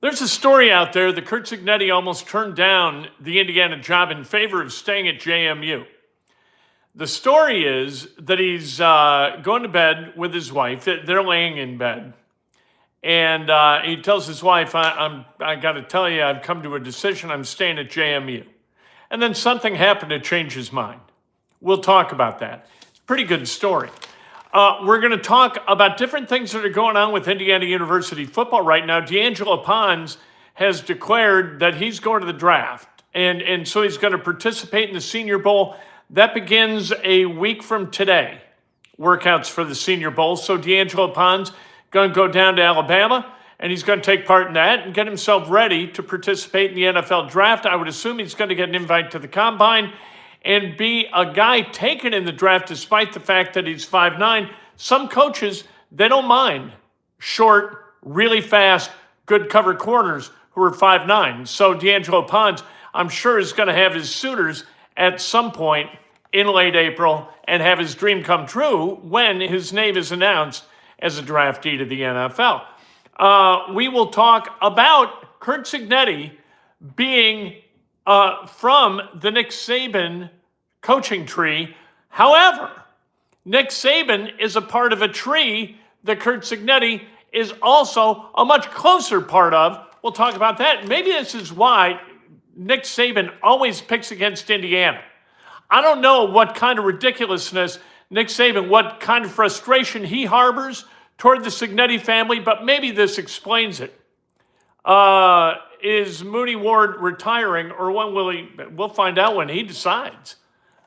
There's a story out there that Curt Cignetti almost turned down the Indiana job in favor of staying at JMU. The story is that he's going to bed with his wife. They're laying in bed. And he tells his wife, I got to tell you, I've come to a decision. I'm staying at JMU. And then something happened to change his mind. We'll talk about that. It's a pretty good story. We're going to talk about different things that are going on with Indiana University football right now. D'Angelo Pons has declared that he's going to the draft, and so he's going to participate in the Senior Bowl. That begins a week from today, workouts for the Senior Bowl. So D'Angelo Pons going to go down to Alabama, and he's going to take part in that and get himself ready to participate in the NFL draft. I would assume he's going to get an invite to the Combine and be a guy taken in the draft despite the fact that he's 5'9". Some coaches, they don't mind short, really fast, good cover corners who are 5'9". So D'Angelo Pons, I'm sure, is going to have his suitors at some point in late April and have his dream come true when his name is announced as a draftee to the NFL. We will talk about Curt Cignetti being from the Nick Saban coaching tree. However, Nick Saban is a part of a tree that Curt Cignetti is also a much closer part of. We'll talk about that. Maybe this is why Nick Saban always picks against Indiana. I don't know what kind of ridiculousness Nick Saban, what kind of frustration he harbors toward the Cignetti family, but maybe this explains it. Is Mooney Ward retiring, or when will he? We'll find out when he decides,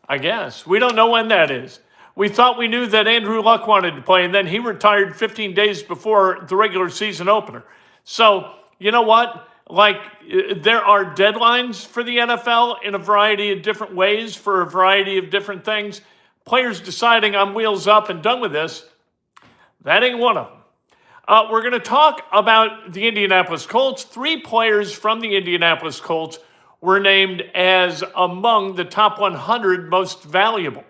I guess. We don't know when that is. We thought we knew that Andrew Luck wanted to play, and then he retired 15 days before the regular season opener. So, you know what? Like, there are deadlines for the NFL in a variety of different ways for a variety of different things. Players deciding I'm wheels up and done with this, that ain't one of them. We're going to talk about the Indianapolis Colts. 3 players from the Indianapolis Colts were named as among the top 100 most valuable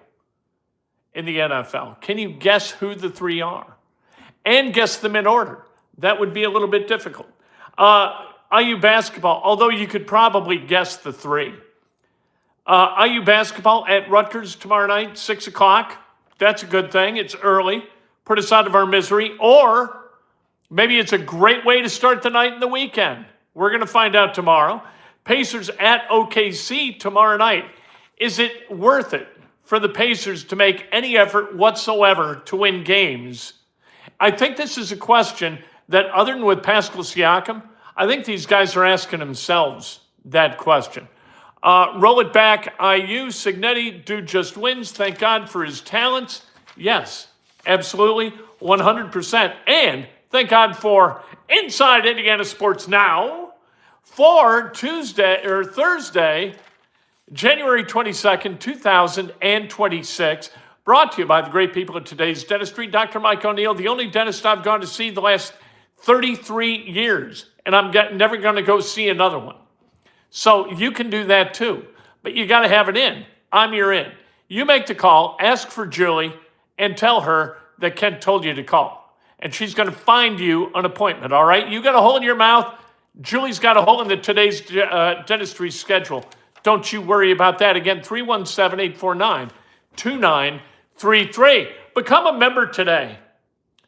in the NFL. Can you guess who the 3 are? And guess them in order. That would be a little bit difficult. IU basketball, although you could probably guess the 3. IU basketball at Rutgers tomorrow night, 6 o'clock. That's a good thing. It's early. Put us out of our misery. Or maybe it's a great way to start the night and the weekend. We're going to find out tomorrow. Pacers at OKC tomorrow night. Is it worth it for the Pacers to make any effort whatsoever to win games? I think this is a question that, other than with Pascal Siakam, I think these guys are asking themselves that question. Roll it back, IU. Cignetti, dude just wins. Thank God for his talents. Yes, absolutely, 100%. And thank God for Inside Indiana Sports Now for Thursday, January 22nd, 2026. Brought to you by the great people at Today's Dentistry. Dr. Mike O'Neill, the only dentist I've gone to see the last 33 years, and I'm never going to go see another one. So you can do that too, but you got to have it in. I'm your in. You make the call, ask for Julie, and tell her that Kent told you to call. And she's going to find you an appointment, all right? You got a hole in your mouth. Julie's got a hole in the Today's Dentistry schedule. Don't you worry about that. Again, 317-849-2933. Become a member today.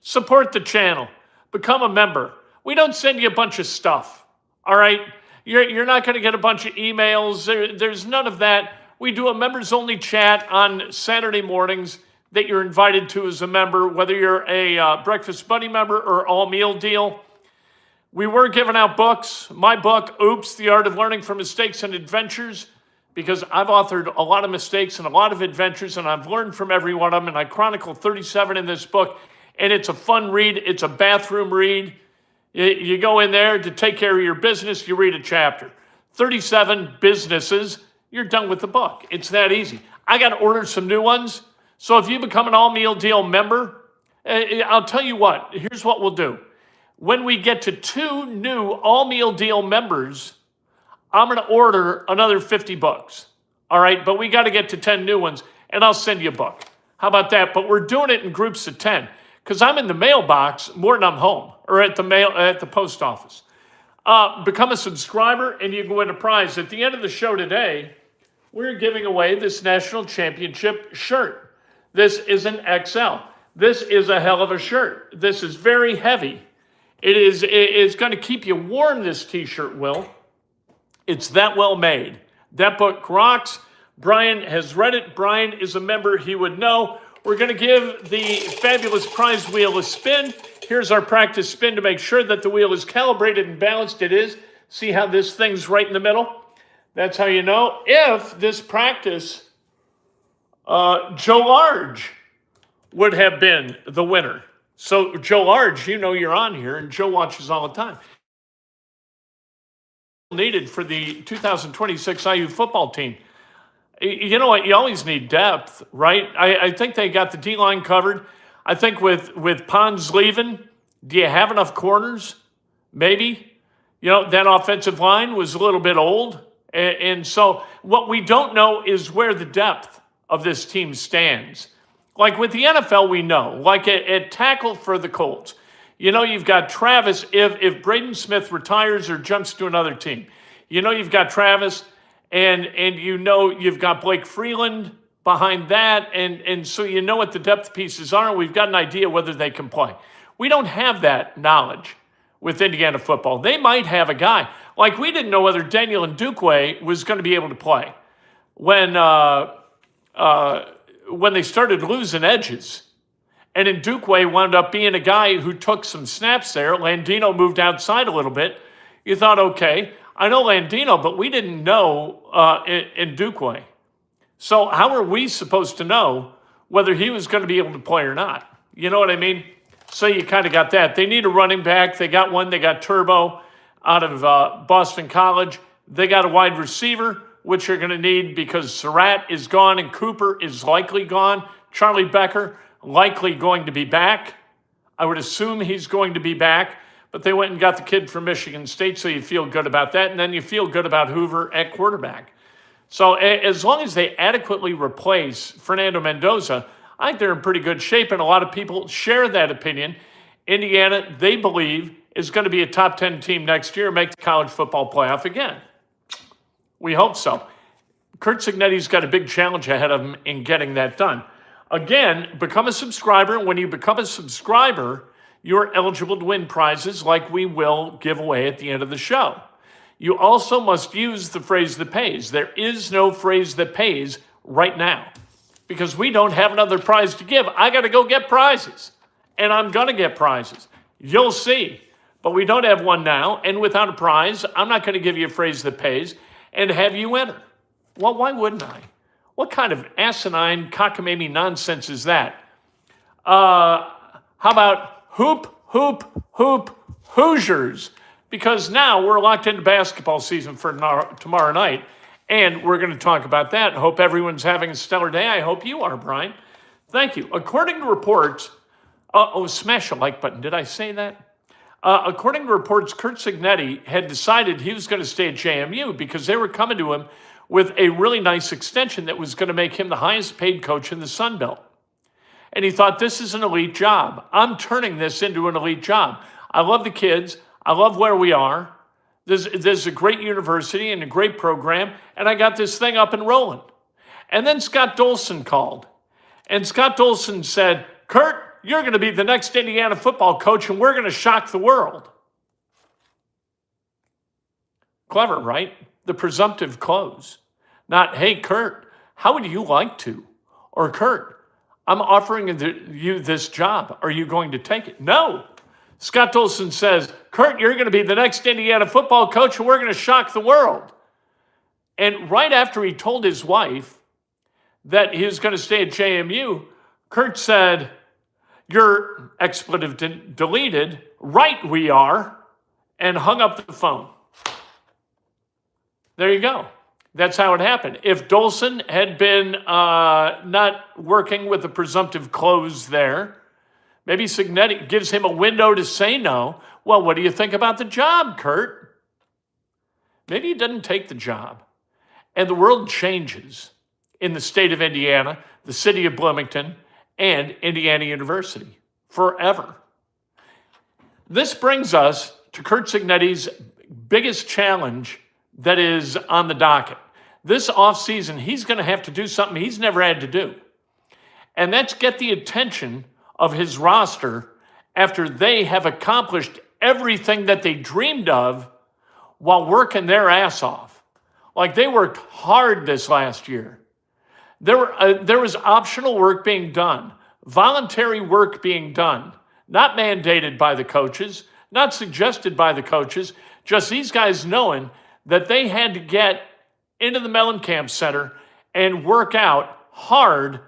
Support the channel. Become a member. We don't send you a bunch of stuff, all right? You're not going to get a bunch of emails. There's none of that. We do a members-only chat on Saturday mornings that you're invited to as a member, whether you're a Breakfast Buddy member or all-meal deal. We were giving out books. My book, Oops, The Art of Learning from Mistakes and Adventures, because I've authored a lot of mistakes and a lot of adventures, and I've learned from every one of them, and I chronicle 37 in this book, and it's a fun read. It's a bathroom read. You go in there to take care of your business, you read a chapter. 37 businesses, you're done with the book. It's that easy. I got to order some new ones. So if you become an all-meal deal member, I'll tell you what, here's what we'll do. When we get to 2 new all-meal deal members, I'm going to order another 50 books. All right, but we got to get to 10 new ones, and I'll send you a book. How about that? But we're doing it in groups of 10 because I'm in the mailbox more than I'm home or at the post office. become a subscriber and you can win a prize. At the end of the show today, we're giving away this national championship shirt. This is an XL. This is a hell of a shirt. This is very heavy. It's going to keep you warm, this t-shirt will. It's that well made. That book rocks. Brian has read it. Brian is a member. He would know. We're going to give the fabulous prize wheel a spin. Here's our practice spin to make sure that the wheel is calibrated and balanced. It is. See how this thing's right in the middle? That's how you know if this practice, Joe Large would have been the winner. So Joe Large, you know you're on here, and Joe watches all the time. Needed for the 2026 IU football team. You know what? You always need depth, right? I think they got the D-line covered. I think with Pons leaving, do you have enough corners? Maybe. You know, that offensive line was a little bit old. And so what we don't know is where the depth of this team stands. Like with the NFL, we know. Like at tackle for the Colts. You know, you've got Travis. If Braden Smith retires or jumps to another team, you know you've got Travis, and you know you've got Blake Freeland behind that, and so you know what the depth pieces are. We've got an idea whether they can play. We don't have that knowledge with Indiana football. They might have a guy. Like we didn't know whether Daniel Ndukwe was going to be able to play when they started losing edges. And Ndukwe wound up being a guy who took some snaps there. Landino moved outside a little bit. You thought, okay, I know Landino, but we didn't know Ndukwe. So how are we supposed to know whether he was going to be able to play or not? You know what I mean? So you kind of got that. They need a running back. They got one. They got Turbo out of Boston College. They got a wide receiver, which you're going to need because Surratt is gone and Cooper is likely gone. Charlie Becker, likely going to be back. I would assume he's going to be back, but they went and got the kid from Michigan State, so you feel good about that, and then you feel good about Hoover at quarterback. So as long as they adequately replace Fernando Mendoza, I think they're in pretty good shape, and a lot of people share that opinion. Indiana, they believe, is going to be a top 10 team next year and make the college football playoff again. We hope so. Curt Cignetti's got a big challenge ahead of him in getting that done. Again, become a subscriber. When you become a subscriber, you're eligible to win prizes like we will give away at the end of the show. You also must use the phrase that pays. There is no phrase that pays right now because we don't have another prize to give. I got to go get prizes, and I'm going to get prizes. You'll see. But we don't have one now, and without a prize, I'm not going to give you a phrase that pays and have you enter. Well, why wouldn't I? What kind of asinine, cockamamie nonsense is that? How about hoop, Hoosiers? Because now we're locked into basketball season for tomorrow night, and we're going to talk about that. I hope everyone's having a stellar day. I hope you are, Brian. Thank you. According to reports, smash a like button. Did I say that? According to reports, Curt Cignetti had decided he was going to stay at JMU because they were coming to him with a really nice extension that was going to make him the highest paid coach in the Sun Belt. And he thought, this is an elite job. I'm turning this into an elite job. I love the kids. I love where we are. There's a great university and a great program, and I got this thing up and rolling. And then Scott Dolson called. And Scott Dolson said, Curt, you're going to be the next Indiana football coach, and we're going to shock the world. Clever, right? The presumptive close. Not, hey, Curt, how would you like to? Or, Curt, I'm offering you this job. Are you going to take it? No. Scott Dolson says, Curt, you're going to be the next Indiana football coach, and we're going to shock the world. And right after he told his wife that he was going to stay at JMU, Curt said, your expletive deleted, right we are, and hung up the phone. There you go. That's how it happened. If Dolson had been not working with the presumptive close there, maybe Cignetti gives him a window to say no. Well, what do you think about the job, Curt? Maybe he doesn't take the job. And the world changes in the state of Indiana, the city of Bloomington, and Indiana University forever. This brings us to Curt Cignetti's biggest challenge that is on the docket. This offseason, he's going to have to do something he's never had to do. And that's get the attention of his roster after they have accomplished everything that they dreamed of while working their ass off. Like, they worked hard this last year. There was optional work being done, voluntary work being done, not mandated by the coaches, not suggested by the coaches, just these guys knowing that they had to get into the Mellencamp Center and work out hard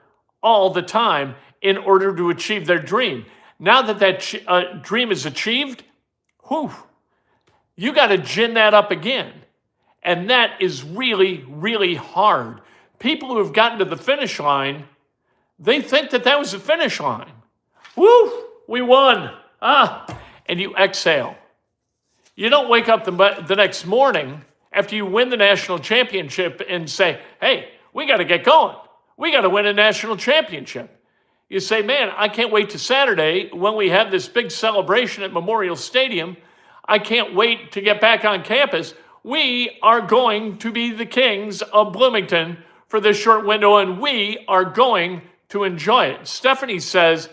all the time in order to achieve their dream. Now that dream is achieved, you got to gin that up again. And that is really, really hard. People who have gotten to the finish line, they think that was the finish line. Woo, we won. And you exhale. You don't wake up the next morning after you win the national championship and say, hey, we got to get going. We got to win a national championship. You say, man, I can't wait to Saturday when we have this big celebration at Memorial Stadium. I can't wait to get back on campus. We are going to be the kings of Bloomington for this short window, and we are going to enjoy it. Stephanie says,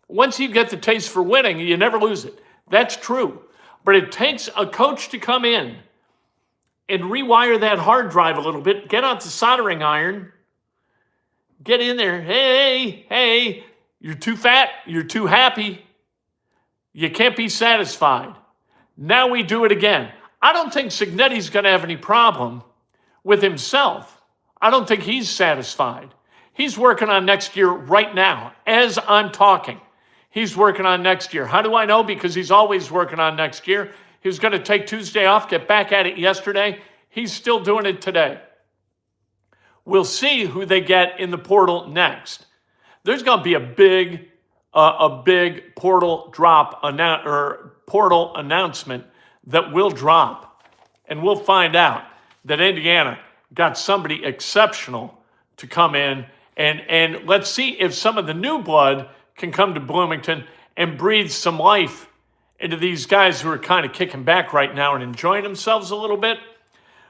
once you get the taste for winning, you never lose it. That's true. But it takes a coach to come in and rewire that hard drive a little bit, get out the soldering iron, get in there. Hey, you're too fat, you're too happy, you can't be satisfied. Now we do it again. I don't think Cignetti's going to have any problem with himself. I don't think he's satisfied. He's working on next year right now, as I'm talking. He's working on next year. How do I know? Because he's always working on next year. He was going to take Tuesday off, get back at it yesterday. He's still doing it today. We'll see who they get in the portal next. There's going to be a big portal portal announcement that will drop, and we'll find out that Indiana got somebody exceptional to come in, and let's see if some of the new blood can come to Bloomington and breathe some life into these guys who are kind of kicking back right now and enjoying themselves a little bit.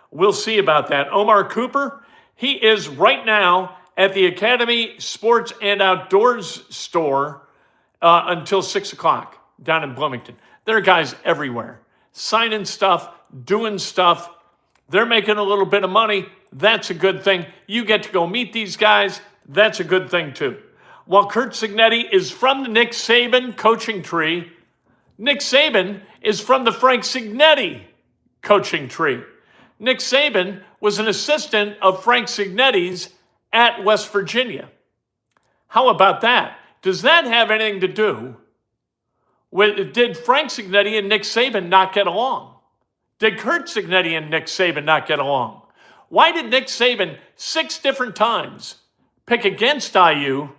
We'll see about that. Omar Cooper, he is right now at the Academy Sports and Outdoors store until 6 o'clock down in Bloomington. There are guys everywhere, signing stuff, doing stuff. They're making a little bit of money. That's a good thing. You get to go meet these guys. That's a good thing too. While Curt Cignetti is from the Nick Saban coaching tree, Nick Saban is from the Frank Cignetti coaching tree. Nick Saban was an assistant of Frank Cignetti's at West Virginia. How about that? Does that have anything to do with, did Frank Cignetti and Nick Saban not get along? Did Curt Cignetti and Nick Saban not get along? Why did Nick Saban 6 different times pick against IU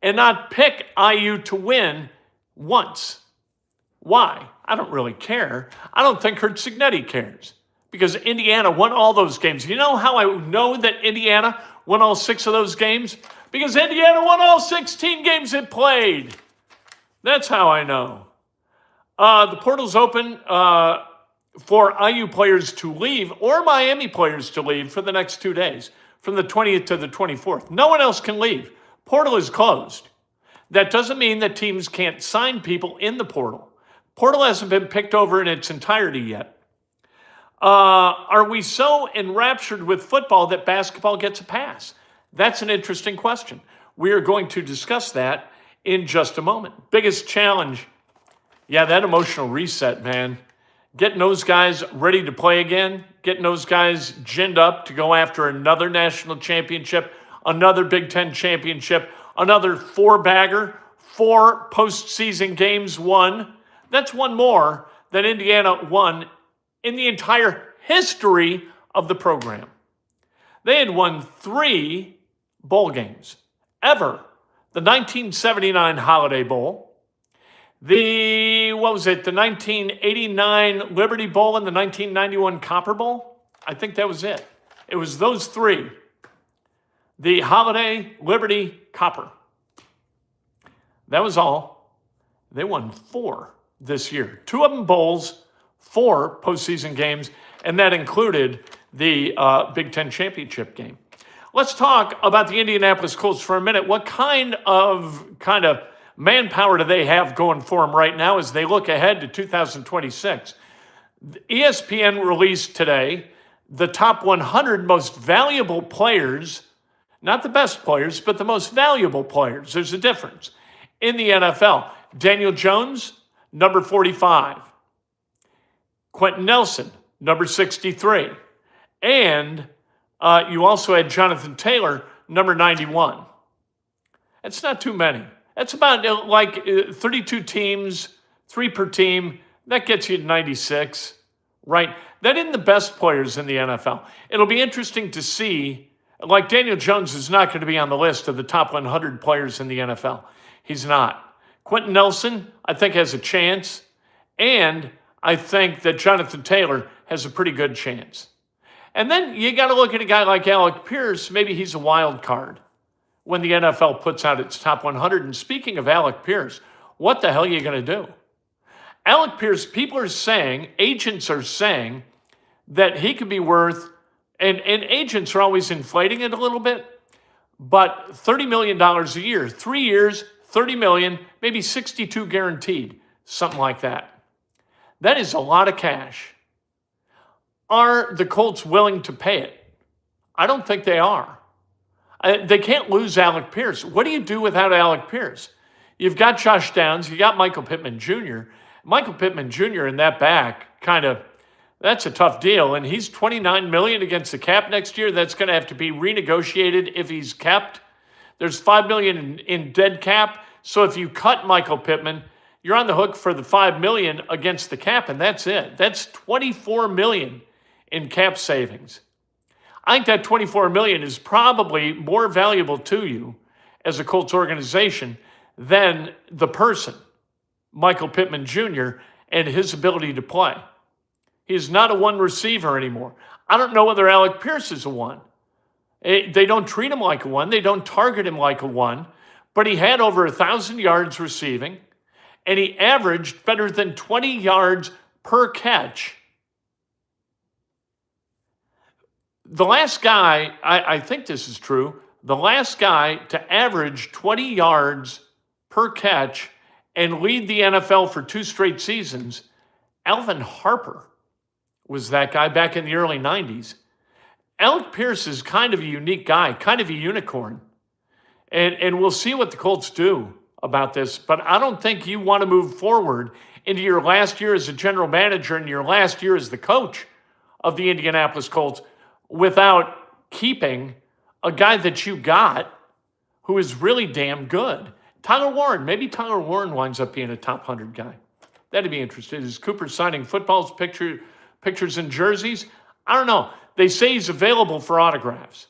and not pick IU to win once? Why? I don't really care. I don't think Curt Cignetti cares because Indiana won all those games. You know how I know that Indiana won all 6 of those games? Because Indiana won all 16 games it played. That's how I know. The portal's open for IU players to leave or Miami players to leave for the next 2 days, from the 20th to the 24th. No one else can leave. Portal is closed. That doesn't mean that teams can't sign people in the portal. Portal hasn't been picked over in its entirety yet. Are we so enraptured with football that basketball gets a pass? That's an interesting question. We are going to discuss that in just a moment. Biggest challenge, that emotional reset, man. Getting those guys ready to play again, getting those guys ginned up to go after another national championship, another Big Ten championship, another 4-bagger, 4 postseason games won. That's one more than Indiana won in the entire history of the program. They had won 3 bowl games ever. The 1979 Holiday Bowl, the 1989 Liberty Bowl, and the 1991 Copper Bowl. I think that was it. It was those 3. The Holiday, Liberty, Copper. That was all. They won 4 this year. 2 of them bowls, 4 postseason games, and that included the Big Ten championship game. Let's talk about the Indianapolis Colts for a minute. What kind of manpower do they have going for them right now as they look ahead to 2026? ESPN released today the top 100 most valuable players, not the best players, but the most valuable players. There's a difference in the NFL. Daniel Jones, number 45. Quentin Nelson, number 63. And you also had Jonathan Taylor, number 91. That's not too many. That's about 32 teams, 3 per team. That gets you to 96, right? That isn't the best players in the NFL. It'll be interesting to see, like Daniel Jones is not going to be on the list of the top 100 players in the NFL. He's not. Quentin Nelson, I think, has a chance. And I think that Jonathan Taylor has a pretty good chance. And then you got to look at a guy like Alec Pierce. Maybe he's a wild card when the NFL puts out its top 100. And speaking of Alec Pierce, what the hell are you going to do? Alec Pierce, people are saying, agents are saying that he could be worth, and agents are always inflating it a little bit, but $30 million a year, 3 years, $30 million, maybe 62 guaranteed, something like that. That is a lot of cash. Are the Colts willing to pay it? I don't think they are. They can't lose Alec Pierce. What do you do without Alec Pierce? You've got Josh Downs, you got Michael Pittman Jr. Michael Pittman Jr. in that back, that's a tough deal. And he's $29 million against the cap next year. That's going to have to be renegotiated if he's kept. There's $5 million in dead cap. So if you cut Michael Pittman, you're on the hook for the $5 million against the cap, and that's it. That's $24 million in cap savings. I think that $24 million is probably more valuable to you as a Colts organization than the person, Michael Pittman Jr., and his ability to play. He's not a one receiver anymore. I don't know whether Alec Pierce is a one. They don't treat him like a one. They don't target him like a one. But he had over 1,000 yards receiving, and he averaged better than 20 yards per catch. The last guy, I think this is true, the last guy to average 20 yards per catch and lead the NFL for 2 straight seasons, Alvin Harper was that guy back in the early 90s. Alec Pierce is kind of a unique guy, kind of a unicorn. And we'll see what the Colts do about this, but I don't think you want to move forward into your last year as a general manager and your last year as the coach of the Indianapolis Colts without keeping a guy that you got who is really damn good. Tyler Warren, maybe Tyler Warren winds up being a top 100 guy. That'd be interesting. Is Cooper signing footballs, pictures and jerseys? I don't know. They say he's available for autographs.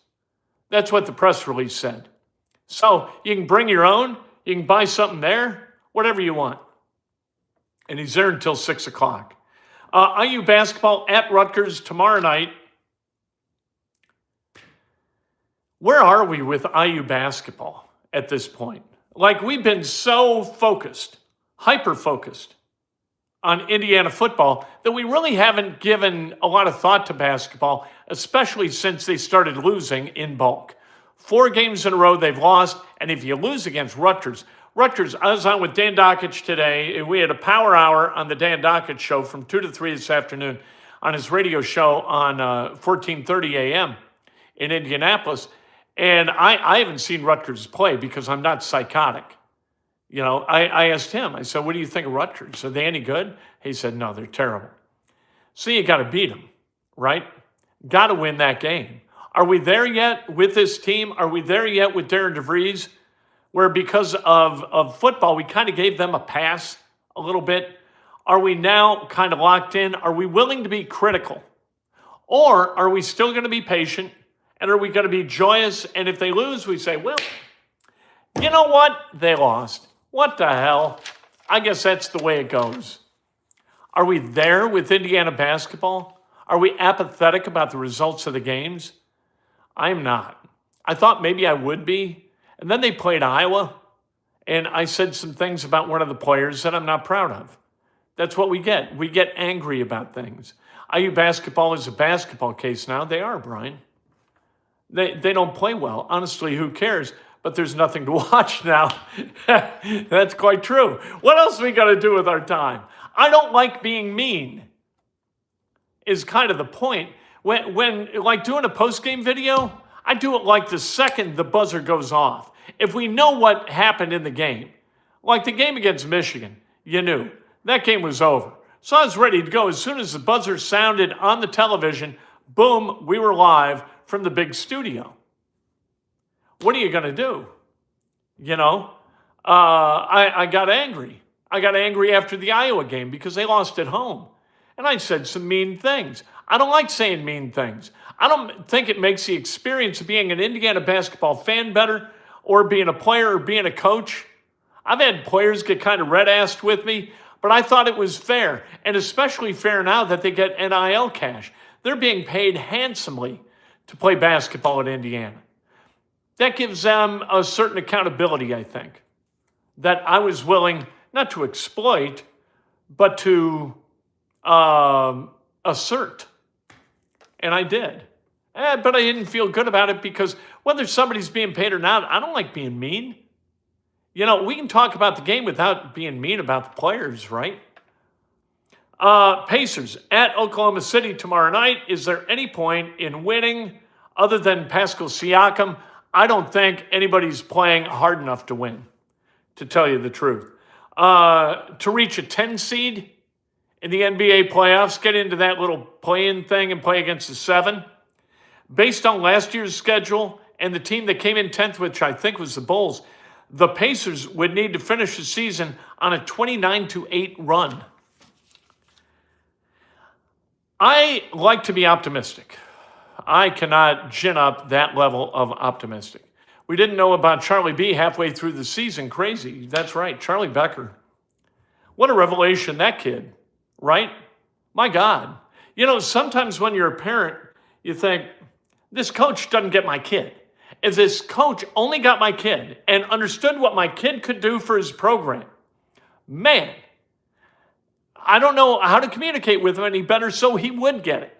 That's what the press release said. So you can bring your own, you can buy something there, whatever you want. And he's there until 6 o'clock. IU basketball at Rutgers tomorrow night. Where are we with IU basketball at this point? Like, we've been so focused, hyper-focused on Indiana football that we really haven't given a lot of thought to basketball, especially since they started losing in bulk. 4 games in a row they've lost, and if you lose against Rutgers, I was on with Dan Dockich today, and we had a power hour on the Dan Dockich show from 2 to 3 this afternoon on his radio show on 14:30 a.m. in Indianapolis. And I haven't seen Rutgers play because I'm not psychotic. You know, I asked him, I said, what do you think of Rutgers? Are they any good? He said, no, they're terrible. So you got to beat them, right? Got to win that game. Are we there yet with this team? Are we there yet with Darren DeVries, where because of football, we kind of gave them a pass a little bit? Are we now kind of locked in? Are we willing to be critical? Or are we still going to be patient? And are we going to be joyous? And if they lose, we say, well, you know what? They lost. What the hell? I guess that's the way it goes. Are we there with Indiana basketball? Are we apathetic about the results of the games? I'm not. I thought maybe I would be. And then they played Iowa. And I said some things about one of the players that I'm not proud of. That's what we get. We get angry about things. IU basketball is a basketball case now. They are, Brian. They don't play well. Honestly, who cares? But there's nothing to watch now. That's quite true. What else we got to do with our time? I don't like being mean is kind of the point. When like doing a post-game video, I do it like the second the buzzer goes off. If we know what happened in the game, like the game against Michigan, you knew. That game was over. So I was ready to go. As soon as the buzzer sounded on the television, boom, we were live from the big studio. What are you going to do? You know, I got angry. I got angry after the Iowa game because they lost at home. And I said some mean things. I don't like saying mean things. I don't think it makes the experience of being an Indiana basketball fan better, or being a player or being a coach. I've had players get kind of red-assed with me, but I thought it was fair, and especially fair now that they get NIL cash. They're being paid handsomely to play basketball at Indiana. That gives them a certain accountability, I think, that I was willing not to exploit, but to assert. And I did. But I didn't feel good about it because whether somebody's being paid or not, I don't like being mean. You know, we can talk about the game without being mean about the players, right? Pacers at Oklahoma City tomorrow night. Is there any point in winning other than Pascal Siakam? I don't think anybody's playing hard enough to win, to tell you the truth. To reach a 10 seed in the NBA playoffs, get into that little play-in thing and play against the 7. Based on last year's schedule and the team that came in 10th, which I think was the Bulls, the Pacers would need to finish the season on a 29-8 run. I like to be optimistic. I cannot gin up that level of optimistic. We didn't know about Charlie B halfway through the season. Crazy. That's right. Charlie Becker. What a revelation, that kid, right? My God. You know, sometimes when you're a parent, you think, this coach doesn't get my kid. If this coach only got my kid and understood what my kid could do for his program, man, I don't know how to communicate with him any better so he would get it.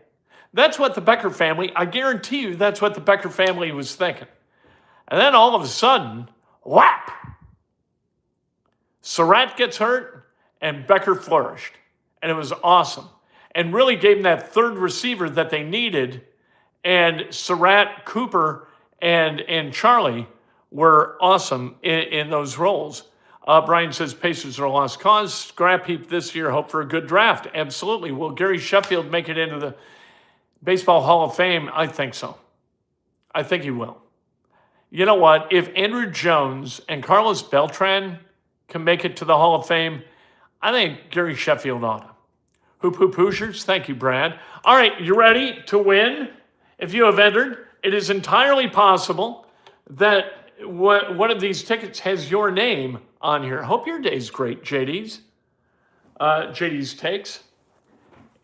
That's what the Becker family, I guarantee you, that's what the Becker family was thinking. And then all of a sudden, whap! Surratt gets hurt and Becker flourished. And it was awesome. And really gave them that third receiver that they needed. And Surratt, Cooper, and Charlie were awesome in those roles. Brian says Pacers are a lost cause. Scrap heap this year. Hope for a good draft. Absolutely. Will Gary Sheffield make it into the Baseball Hall of Fame? I think so. I think he will. You know what? If Andrew Jones and Carlos Beltran can make it to the Hall of Fame, I think Gary Sheffield ought to. Hoop hoop Hoosiers. Thank you, Brad. All right, you ready to win? If you have entered, it is entirely possible that one of these tickets has your name on here. Hope your day's great, JD's. JD's Takes.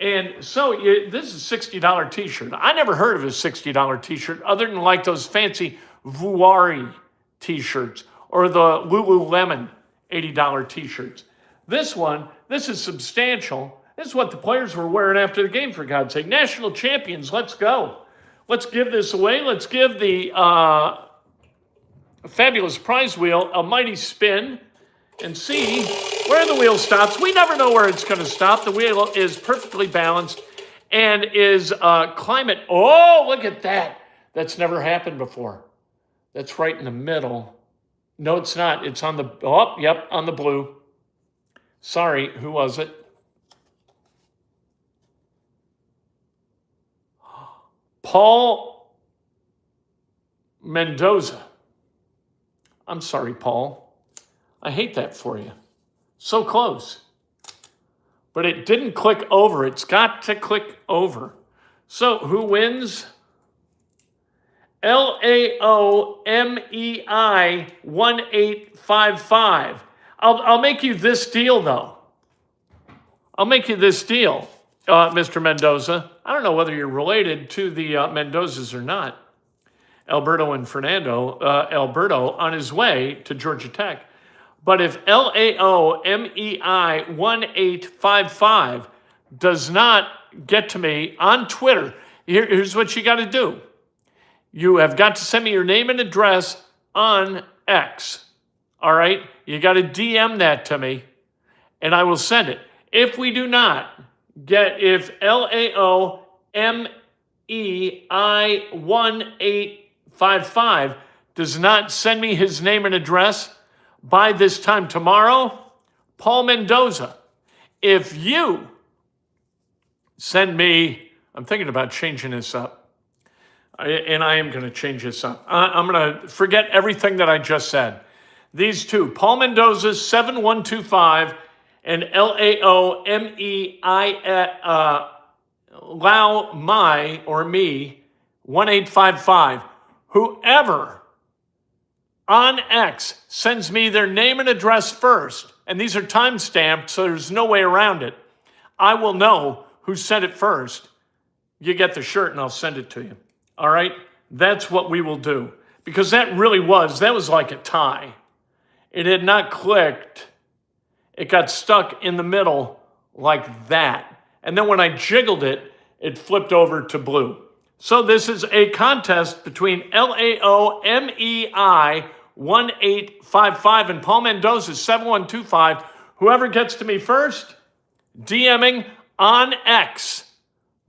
And so this is a $60 t-shirt. I never heard of a $60 t-shirt other than like those fancy Vuari t-shirts or the Lululemon $80 t-shirts. This one, this is substantial. This is what the players were wearing after the game, for God's sake. National champions, let's go. Let's give this away. Let's give the fabulous prize wheel a mighty spin and see where the wheel stops. We never know where it's going to stop. The wheel is perfectly balanced and is climate. Oh, look at that. That's never happened before. That's right in the middle. No, it's not. It's on the, on the blue. Sorry, who was it? Paul Mendoza. I'm sorry, Paul. I hate that for you. So close. But it didn't click over. It's got to click over. So who wins? LAOMEI 1855. I'll make you this deal, though. I'll make you this deal, Mr. Mendoza. I don't know whether you're related to the Mendozas or not. Alberto and Fernando, Alberto on his way to Georgia Tech. But if LAOMEI1855 does not get to me on Twitter, here's what you got to do. You have got to send me your name and address on X. All right? You got to DM that to me, and I will send it. If we do not get, if LAOMEI1855 does not send me his name and address by this time tomorrow, Paul Mendoza, if you send me, I'm thinking about changing this up. And I am going to change this up. I'm going to forget everything that I just said. These two, Paul Mendoza 7125 and LAOMEI Lao My or me 1855. Whoever on X sends me their name and address first, and these are time stamped, so there's no way around it. I will know who sent it first. You get the shirt and I'll send it to you. All right? That's what we will do. Because that was like a tie. It had not clicked. It got stuck in the middle like that. And then when I jiggled it, it flipped over to blue. So this is a contest between LAOMEI 1855 and Paul Mendoza 7125. Whoever gets to me first, DMing on X.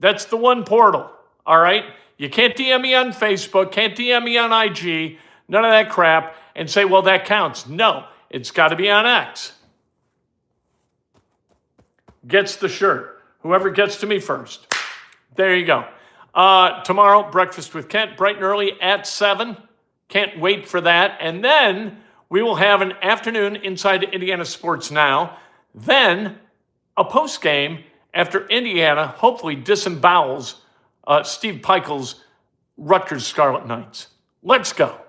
That's the one portal. All right? You can't DM me on Facebook, can't DM me on IG, none of that crap, and say, well, that counts. No, it's got to be on X. Gets the shirt. Whoever gets to me first. There you go. Tomorrow, Breakfast with Kent, bright and early at 7. Can't wait for that. And then we will have an afternoon inside Indiana Sports Now. Then a post game after Indiana hopefully disembowels Steve Peichel's Rutgers Scarlet Knights. Let's go.